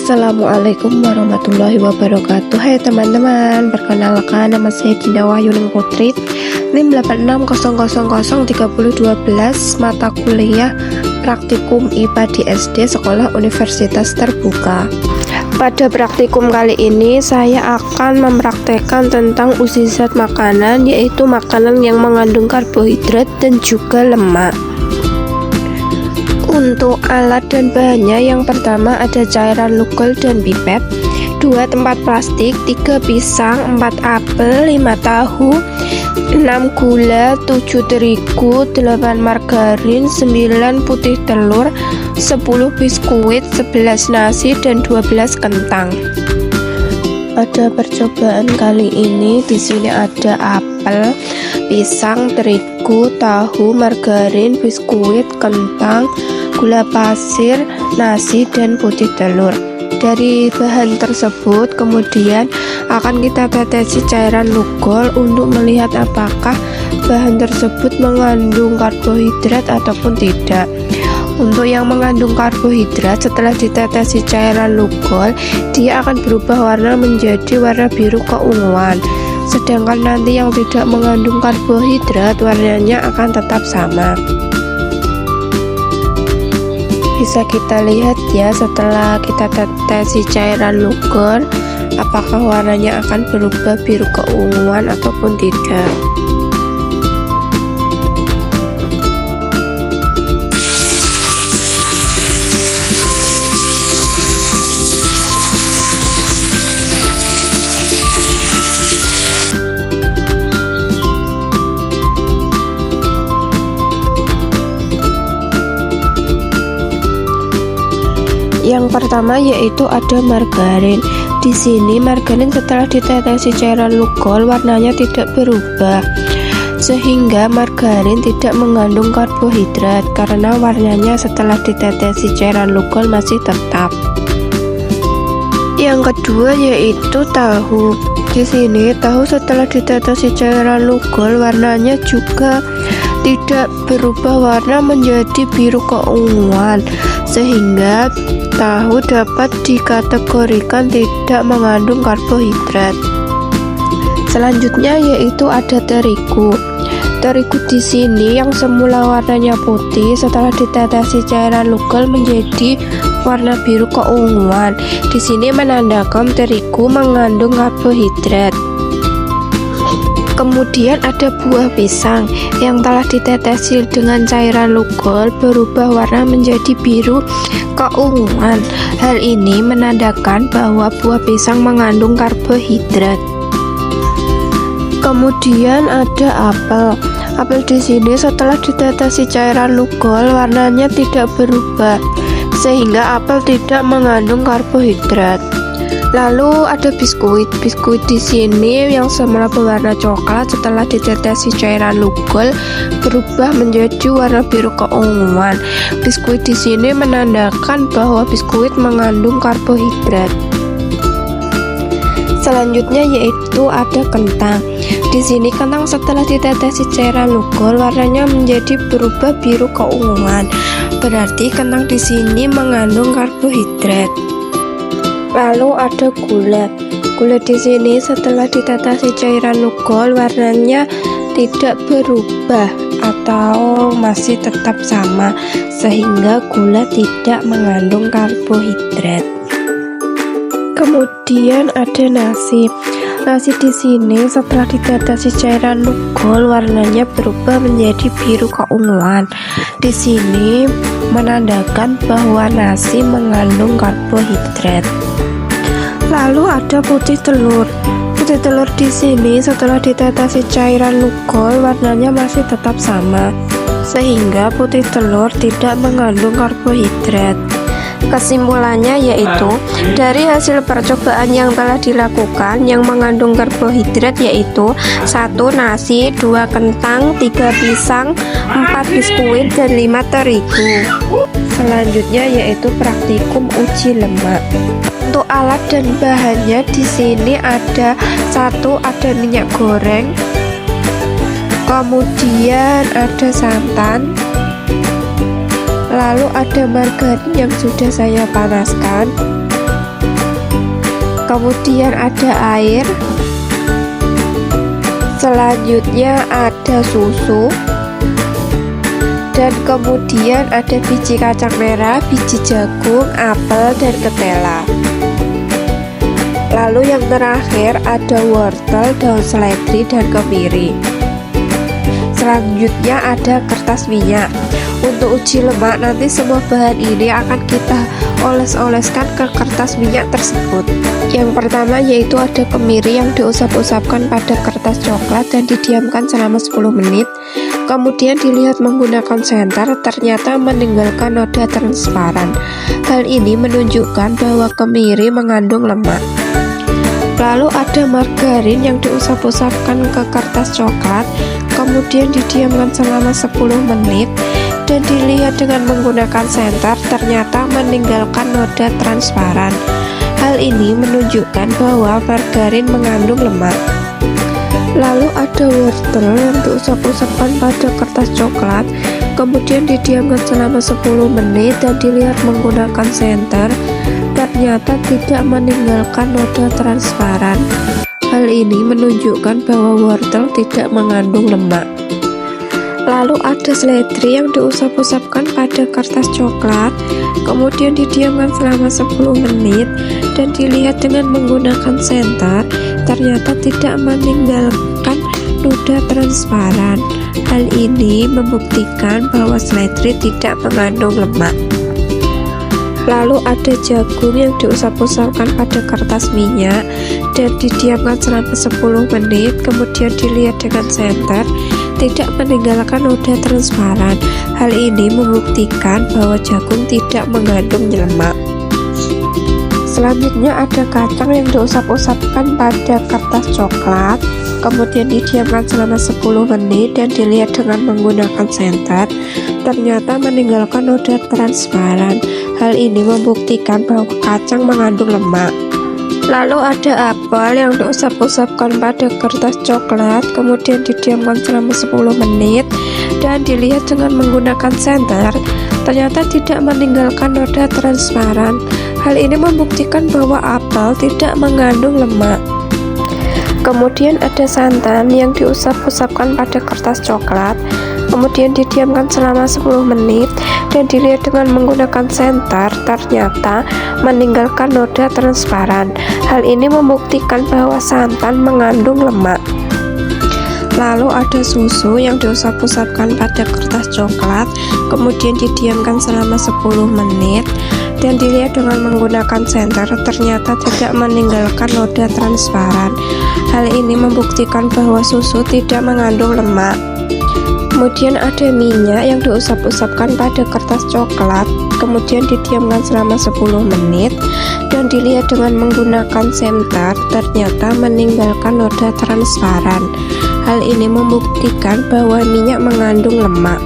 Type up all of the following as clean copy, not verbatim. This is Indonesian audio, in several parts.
Assalamualaikum warahmatullahi wabarakatuh. Hai teman-teman, perkenalkan nama saya Dinda Wahyuning Putri, NIM 8600003012, mata kuliah praktikum IPA di SD Sekolah Universitas Terbuka. Pada praktikum kali ini saya akan mempraktekkan tentang uji zat makanan, yaitu makanan yang mengandung karbohidrat dan juga lemak. Untuk alat dan bahannya, yang pertama ada cairan lugol dan pipet, 2 tempat plastik, 3 pisang, 4 apel, 5 tahu, 6 gula, 7 terigu, 8 margarin, 9 putih telur, 10 biskuit, 11 nasi, dan 12 kentang. Pada percobaan kali ini di sini ada apel, pisang, terigu, tahu, margarin, biskuit, kentang, gula pasir, nasi, dan putih telur. Dari bahan tersebut kemudian akan kita tetesi cairan lugol untuk melihat apakah bahan tersebut mengandung karbohidrat ataupun tidak. Untuk yang mengandung karbohidrat, setelah ditetesi cairan lugol, dia akan berubah warna menjadi warna biru keunguan. Sedangkan nanti yang tidak mengandung karbohidrat, warnanya akan tetap sama. Bisa kita lihat ya, setelah kita tetesi cairan lugol, apakah warnanya akan berubah biru keunguan ataupun tidak. Yang pertama yaitu ada margarin. Di sini margarin setelah ditetesi cairan lugol warnanya tidak berubah, sehingga margarin tidak mengandung karbohidrat karena warnanya setelah ditetesi cairan lugol masih tetap. Yang kedua yaitu tahu. Di sini tahu setelah ditetesi cairan lugol warnanya juga tidak berubah warna menjadi biru keunguan, sehingga tahu dapat dikategorikan tidak mengandung karbohidrat. Selanjutnya yaitu ada terigu. Terigu di sini yang semula warnanya putih setelah ditetesi cairan lugol menjadi warna biru keunguan. Di sini menandakan terigu mengandung karbohidrat. Kemudian ada buah pisang yang telah ditetesi dengan cairan lugol berubah warna menjadi biru keunguan. Hal ini menandakan bahwa buah pisang mengandung karbohidrat. Kemudian ada apel. Apel di sini setelah ditetesi cairan lugol warnanya tidak berubah, sehingga apel tidak mengandung karbohidrat. Lalu ada biskuit. Biskuit di sini yang semula berwarna coklat setelah ditetesi cairan lugol berubah menjadi warna biru keunguan. Biskuit di sini menandakan bahwa biskuit mengandung karbohidrat. Selanjutnya yaitu ada kentang. Di sini kentang setelah ditetesi cairan lugol warnanya menjadi berubah biru keunguan. Berarti kentang di sini mengandung karbohidrat. Lalu ada gula. Gula di sini setelah ditetesi cairan lugol warnanya tidak berubah atau masih tetap sama, sehingga gula tidak mengandung karbohidrat. Kemudian ada nasi. Nasi di sini setelah ditetesi cairan lugol warnanya berubah menjadi biru keunguan. Di sini menandakan bahwa nasi mengandung karbohidrat. Lalu ada putih telur. Putih telur di sini setelah ditetesi cairan lugol warnanya masih tetap sama, sehingga putih telur tidak mengandung karbohidrat. Kesimpulannya yaitu dari hasil percobaan yang telah dilakukan, yang mengandung karbohidrat yaitu 1 nasi, 2 kentang, 3 pisang, 4 biskuit, dan 5 terigu. Selanjutnya yaitu praktikum uji lemak. Untuk alat dan bahannya di sini ada 1 ada minyak goreng, kemudian ada santan, lalu ada margarin yang sudah saya panaskan, kemudian ada air, selanjutnya ada susu, dan kemudian ada biji kacang merah, biji jagung, apel, dan ketela. Lalu yang terakhir ada wortel, daun seledri, dan kemiri. Selanjutnya ada kertas minyak. Untuk uji lemak, nanti semua bahan ini akan kita oles-oleskan ke kertas minyak tersebut. Yang pertama yaitu ada kemiri yang diusap-usapkan pada kertas coklat dan didiamkan selama 10 menit. Kemudian dilihat menggunakan senter, ternyata meninggalkan noda transparan. Hal ini menunjukkan bahwa kemiri mengandung lemak. Lalu ada margarin yang diusap-usapkan ke kertas coklat, kemudian didiamkan selama 10 menit dan dilihat dengan menggunakan senter, ternyata meninggalkan noda transparan. Hal ini menunjukkan bahwa margarin mengandung lemak. Lalu ada wortel yang diusap-usapkan pada kertas coklat, kemudian didiamkan selama 10 menit dan dilihat menggunakan senter, ternyata tidak meninggalkan noda transparan. Hal ini menunjukkan bahwa wortel tidak mengandung lemak. Lalu ada seledri yang diusap-usapkan pada kertas coklat, kemudian didiamkan selama 10 menit dan dilihat dengan menggunakan senter, ternyata tidak meninggalkan noda transparan. Hal ini membuktikan bahwa seledri tidak mengandung lemak. Lalu ada jagung yang diusap-usapkan pada kertas minyak dan didiamkan selama 10 menit, kemudian dilihat dengan senter, tidak meninggalkan noda transparan. Hal ini membuktikan bahwa jagung tidak mengandung lemak. Selanjutnya ada kacang yang diusap-usapkan pada kertas coklat, kemudian didiamkan selama 10 menit dan dilihat dengan menggunakan senter, ternyata meninggalkan noda transparan. Hal ini membuktikan bahwa kacang mengandung lemak. Lalu ada apel yang diusap-usapkan pada kertas coklat, kemudian didiamkan selama 10 menit dan dilihat dengan menggunakan senter, ternyata tidak meninggalkan noda transparan. Hal ini membuktikan bahwa apel tidak mengandung lemak. Kemudian ada santan yang diusap-usapkan pada kertas coklat, kemudian didiamkan selama 10 menit dan dilihat dengan menggunakan senter, ternyata meninggalkan noda transparan. Hal ini membuktikan bahwa santan mengandung lemak. Lalu ada susu yang diusap-usapkan pada kertas coklat, kemudian didiamkan selama 10 menit dan dilihat dengan menggunakan senter, ternyata tidak meninggalkan noda transparan. Hal ini membuktikan bahwa susu tidak mengandung lemak. Kemudian ada minyak yang diusap-usapkan pada kertas coklat, kemudian didiamkan selama 10 menit dan dilihat dengan menggunakan senter, ternyata meninggalkan noda transparan. Hal ini membuktikan bahwa minyak mengandung lemak.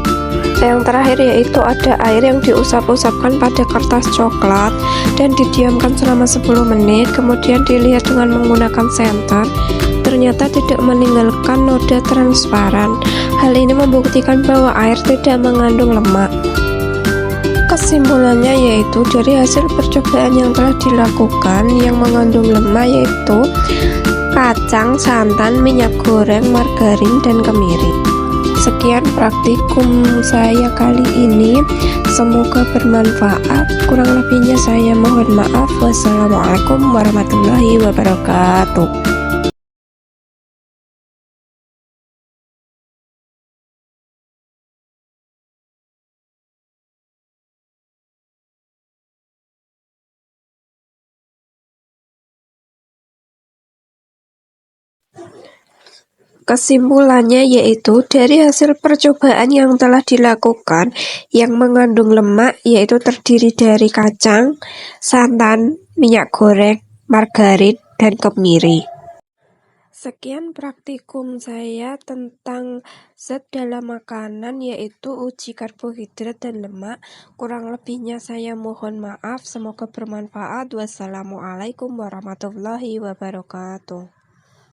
Yang terakhir yaitu ada air yang diusap-usapkan pada kertas coklat dan didiamkan selama 10 menit, kemudian dilihat dengan menggunakan senter, ternyata tidak meninggalkan noda transparan. Hal ini membuktikan bahwa air tidak mengandung lemak. Kesimpulannya yaitu dari hasil percobaan yang telah dilakukan, yang mengandung lemak yaitu kacang, santan, minyak goreng, margarin, dan kemiri. Sekian praktikum saya kali ini, semoga bermanfaat. Kurang lebihnya saya mohon maaf. Wassalamualaikum warahmatullahi wabarakatuh. Kesimpulannya yaitu dari hasil percobaan yang telah dilakukan, yang mengandung lemak yaitu terdiri dari kacang, santan, minyak goreng, margarin, dan kemiri. Sekian praktikum saya tentang zat dalam makanan yaitu uji karbohidrat dan lemak. Kurang lebihnya saya mohon maaf. Semoga bermanfaat. Wassalamualaikum warahmatullahi wabarakatuh.